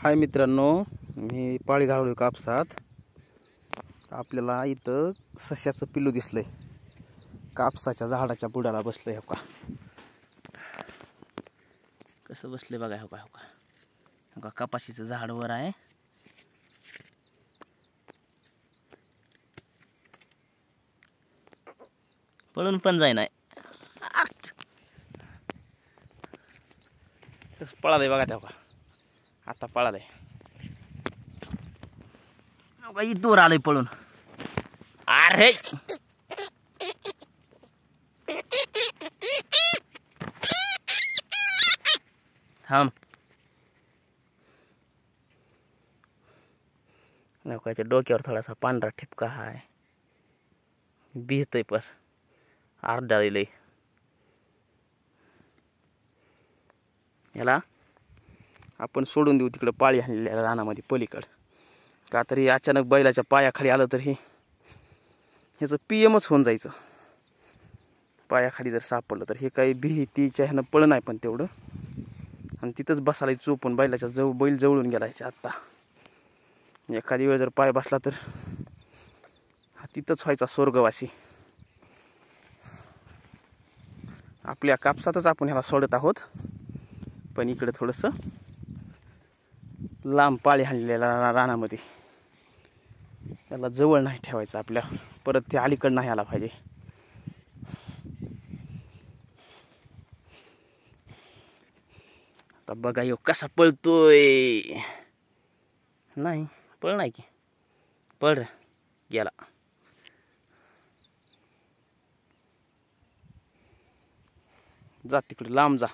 हाय मित्रांनो, मी पाळी घालवली कापसात. आपल्याला इथं सश्याचं पिल्लू दिसलंय. कापसाच्या झाडाच्या बुडाला बसलंय. हो का कसं बसलंय बघा. हो का कपाशीचं झाड वर आहे. पळून पण जाईनाय. कसं पळालंय बघा. त्या का आता पळालंय. दूर आलंय पळून. अरे थांब. नौकाच्या डोक्यावर थोडासा पांढरा ठिपका आहे. भीतय पर आरडाळलंय. याला आपण सोडून देऊ तिकडं पाळी आणलेल्या रानामध्ये पलीकड. का तरी अचानक बैलाच्या पायाखाली आलं तर हे ह्याचं पीएमच होऊन जायचं. पायाखाली जर सापडलं तर हे काही भीतीच्या ह्यानं पळ नाही पण तेवढं. आणि तिथंच बसायला चोपून बैलाच्या बैल जवळून गेलायचे. आत्ता एखादी वेळ जर पाय बसला तर तिथंच व्हायचा स्वर्गवासी. आपल्या कापसातच आपण ह्याला सोडत आहोत, पण इकडे थोडंसं लांब पाळी हाणलेल्या रानामध्ये त्याला जवळ नाही ठेवायचं. आपल्या परत ते अलीकड नाही आला पाहिजे. आता बघा यो कसा पळतोय. नाही पळ नाही की पळ रे. गेला. जा तिकडे लांब जा.